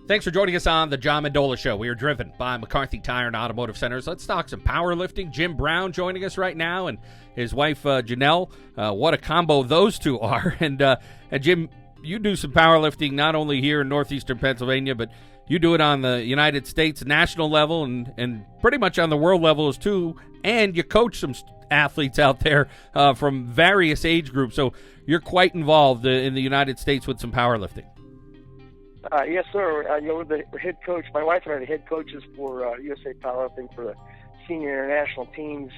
Thanks for joining us on the John Mendola Show. We are driven by McCarthy Tire and Automotive Centers. Let's talk some powerlifting. Jim Brown joining us right now, and his wife, Janel. What a combo those two are. And Jim, you do some powerlifting not only here in northeastern Pennsylvania, but you do it on the United States national level and pretty much on the world level as too. And you coach some athletes out there from various age groups. So you're quite involved in the United States with some powerlifting. Yes, sir. The head coach. My wife and I are the head coaches for USA Powerlifting for the senior international teams.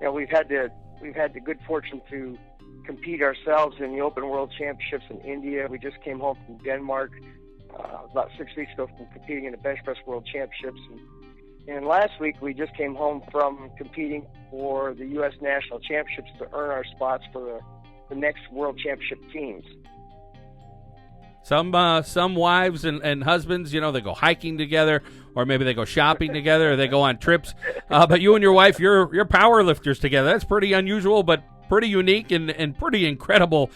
We've had the good fortune to compete ourselves in the Open World Championships in India. We just came home from Denmark about 6 weeks ago from competing in the Bench Press World Championships. And last week we just came home from competing for the U.S. National Championships to earn our spots for the next World Championship teams. Some wives and husbands, they go hiking together, or maybe they go shopping together, or they go on trips. But you and your wife, you're power lifters together. That's pretty unusual, but pretty unique and pretty incredible,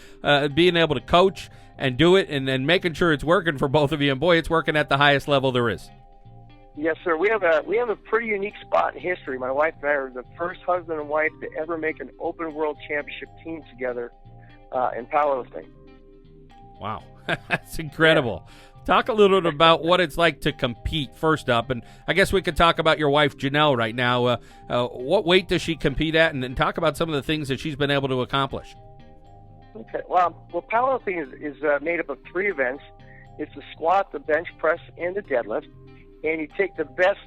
being able to coach and do it and making sure it's working for both of you. And boy, it's working at the highest level there is. Yes, sir. We have a pretty unique spot in history. My wife and I are the first husband and wife to ever make an Open World Championship team together in powerlifting. Wow. That's incredible. Yeah. Talk a little bit about what it's like to compete first up, and I guess we could talk about your wife, Janel, right now. What weight does she compete at, and then talk about some of the things that she's been able to accomplish. Okay. Well, powerlifting is made up of 3 events. It's the squat, the bench press, and the deadlift. And you take the best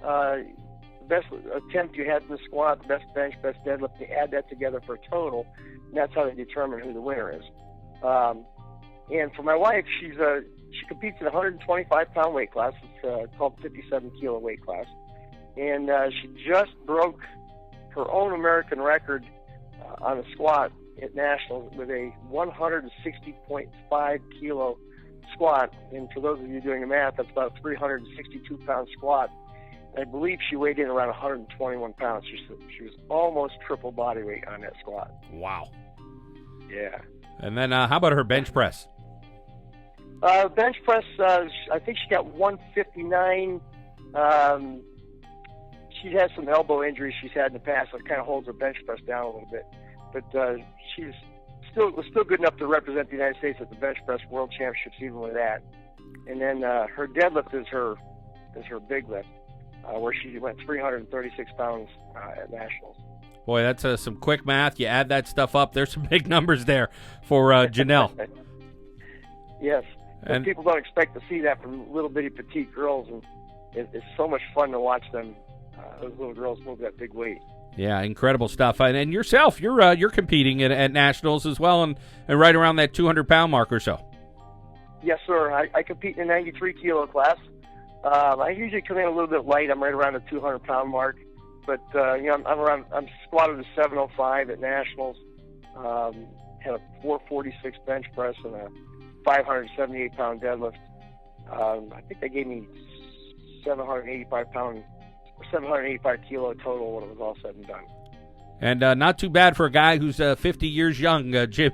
attempt you had in the squat, the best bench, best deadlift, you add that together for a total, and that's how they determine who the winner is. And for my wife, she competes in a 125-pound weight class. It's called 57-kilo weight class. And she just broke her own American record on a squat at Nationals with a 160.5-kilo squat. And for those of you doing the math, that's about a 362-pound squat. I believe she weighed in around 121 pounds. She was almost triple body weight on that squat. Wow. Yeah. And then how about her bench press? Bench press, I think she got 159. She has some elbow injuries she's had in the past, so it kind of holds her bench press down a little bit. But she was still good enough to represent the United States at the Bench Press World Championships, even with that. And then her deadlift is her big lift, where she went 336 pounds at Nationals. Boy, that's some quick math. You add that stuff up, there's some big numbers there for Janel. Yes. And people don't expect to see that from little bitty petite girls, and it's so much fun to watch them, those little girls move that big weight. Yeah, incredible stuff. And yourself, you're competing at Nationals as well, and right around that 200-pound mark or so. Yes, sir. I compete in the 93-kilo class. I usually come in a little bit light. I'm right around the 200-pound mark. But I'm squatted to 705 at Nationals. Had a 446 bench press and a 578-pound deadlift. I think they gave me 785 kilo total when it was all said and done. And not too bad for a guy who's 50 years young, Jim.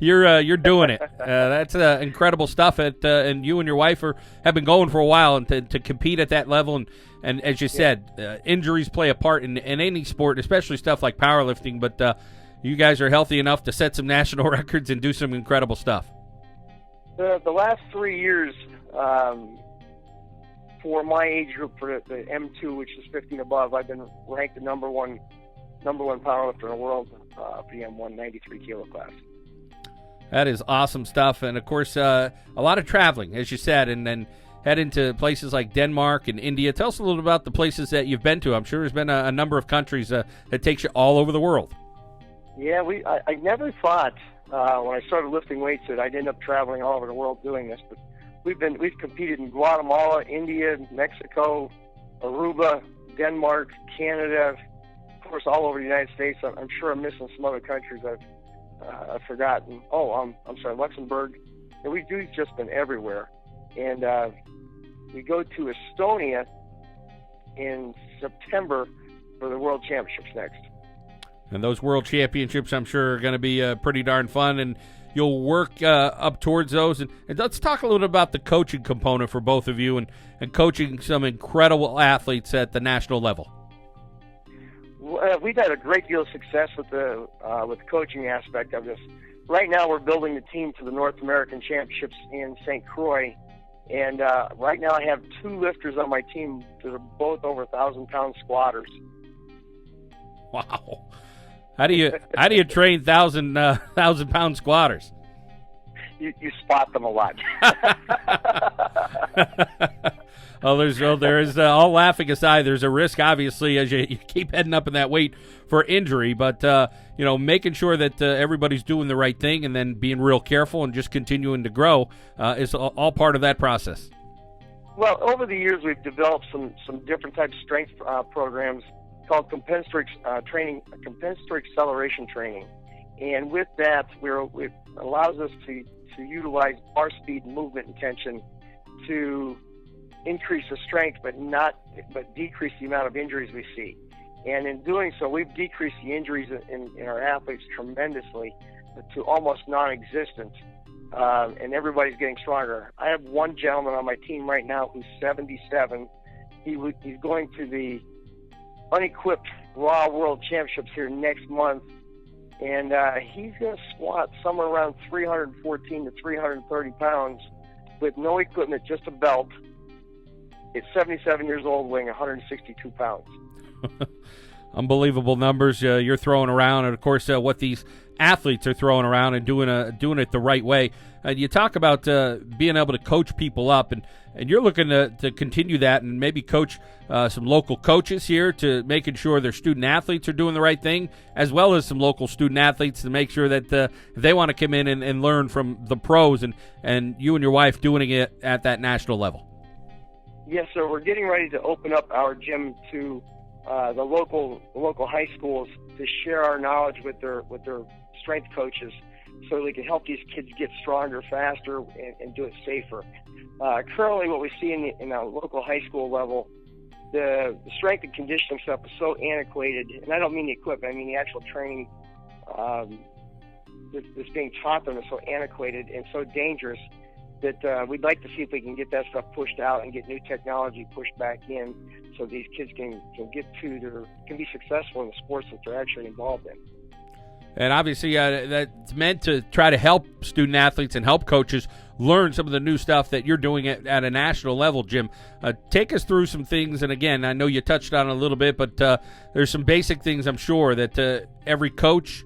You're doing it. That's incredible stuff. And you and your wife have been going for a while, and to compete at that level. And as you said, injuries play a part in any sport, especially stuff like powerlifting. But you guys are healthy enough to set some national records and do some incredible stuff. The last 3 years, for my age group, for the M2, which is 50 and above, I've been ranked the number one powerlifter in the world for the M1 93-kilo class. That is awesome stuff. And, of course, a lot of traveling, as you said, and then heading to places like Denmark and India. Tell us a little about the places that you've been to. I'm sure there's been a number of countries that takes you all over the world. Yeah, I never thought when I started lifting weights that I'd end up traveling all over the world doing this, but we've competed in Guatemala, India, Mexico, Aruba, Denmark, Canada, of course, all over the United States. I'm sure I'm missing some other countries I've forgotten. I'm sorry, Luxembourg. And we've just been everywhere. And we go to Estonia in September for the World Championships next. And those World Championships, I'm sure, are going to be pretty darn fun. And you'll work up towards those. And let's talk a little bit about the coaching component for both of you and coaching some incredible athletes at the national level. We've had a great deal of success with the coaching aspect of this. Right now, we're building the team for the North American Championships in St. Croix, and right now I have 2 lifters on my team that are both over 1,000-pound squatters. Wow! How do you train 1,000-pound squatters? You spot them a lot. There is all laughing aside, there's a risk, obviously, as you keep heading up in that weight for injury. But, making sure that everybody's doing the right thing and then being real careful and just continuing to grow is all part of that process. Well, over the years, we've developed some different types of strength programs called compensatory acceleration training. And with that, it allows us to utilize bar speed, movement, and tension to increase the strength, but decrease the amount of injuries we see. And in doing so, we've decreased the injuries in our athletes tremendously to almost non-existent. And everybody's getting stronger. I have one gentleman on my team right now who's 77. He's going to the unequipped Raw World Championships here next month, and he's going to squat somewhere around 314 to 330 pounds with no equipment, just a belt. It's 77 years old, weighing 162 pounds. Unbelievable numbers you're throwing around, and of course what these athletes are throwing around and doing it the right way. You talk about being able to coach people up, and you're looking to continue that and maybe coach some local coaches here to making sure their student athletes are doing the right thing, as well as some local student athletes to make sure that if they want to come in and learn from the pros, and you and your wife doing it at that national level. Yes, sir. We're getting ready to open up our gym to the local high schools to share our knowledge with their strength coaches, so they can help these kids get stronger faster and do it safer. Currently, what we see in our local high school level, the strength and conditioning stuff is so antiquated, and I don't mean the equipment, I mean the actual training that's being taught them is so antiquated and so dangerous that we'd like to see if we can get that stuff pushed out and get new technology pushed back in, so these kids can be successful in the sports that they're actually involved in. And obviously that's meant to try to help student athletes and help coaches learn some of the new stuff that you're doing at a national level, Jim. Take us through some things, and again, I know you touched on it a little bit, but there's some basic things I'm sure that every coach,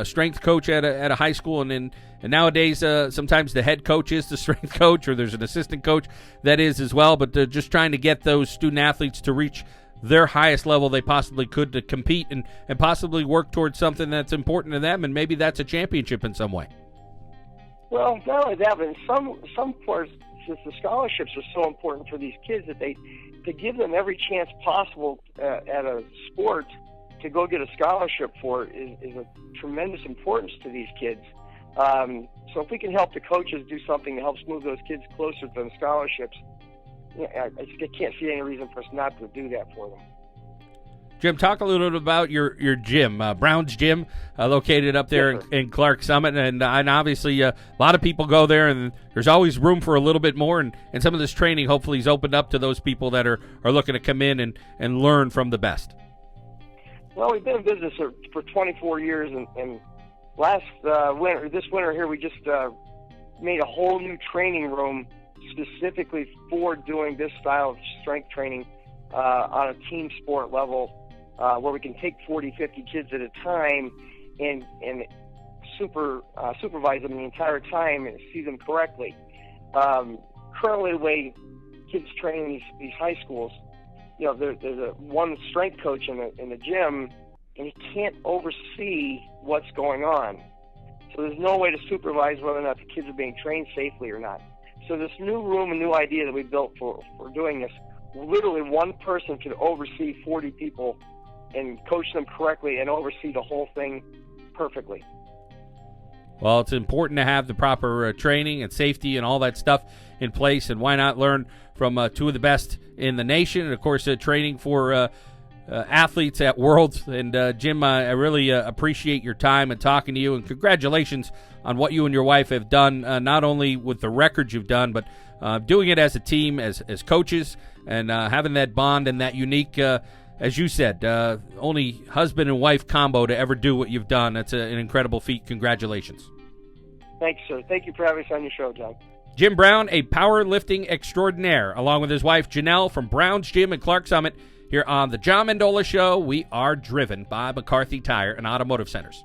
strength coach at a high school, and nowadays sometimes the head coach is the strength coach, or there's an assistant coach that is as well, but just trying to get those student athletes to reach their highest level they possibly could to compete and possibly work towards something that's important to them, and maybe that's a championship in some way. Well, not only that, but in some parts, since the scholarships are so important for these kids, that to give them every chance possible at a sport to go get a scholarship for is a tremendous importance to these kids. So if we can help the coaches do something to help move those kids closer to the scholarships, I can't see any reason for us not to do that for them. Jim, talk a little bit about your gym, Brown's Gym, located up there in Clark Summit, and obviously a lot of people go there, and there's always room for a little bit more, and some of this training hopefully is opened up to those people that are looking to come in and learn from the best. Well, we've been in business for 24 years, and this winter here, we just made a whole new training room specifically for doing this style of strength training on a team sport level, where we can take 40, 50 kids at a time and supervise them the entire time and see them correctly. Currently, the way kids train in these high schools, there's one strength coach in the gym, and he can't oversee what's going on. So there's no way to supervise whether or not the kids are being trained safely or not. So this new room, a new idea that we built for doing this, literally one person could oversee 40 people and coach them correctly and oversee the whole thing perfectly. Well, it's important to have the proper training and safety and all that stuff in place, and why not learn from two of the best in the nation, and of course training for athletes at Worlds. And Jim, I really appreciate your time and talking to you, and congratulations on what you and your wife have done, not only with the records you've done, but doing it as a team, as coaches, and having that bond and that unique, as you said, only husband and wife combo to ever do what you've done. That's an incredible feat. Congratulations. Thank you, sir. Thank you for having us on your show, John. Jim Brown, a powerlifting extraordinaire, along with his wife Janel from Brown's Gym in Clark Summit, here on the John Mendola Show. We are driven by McCarthy Tire and Automotive Centers.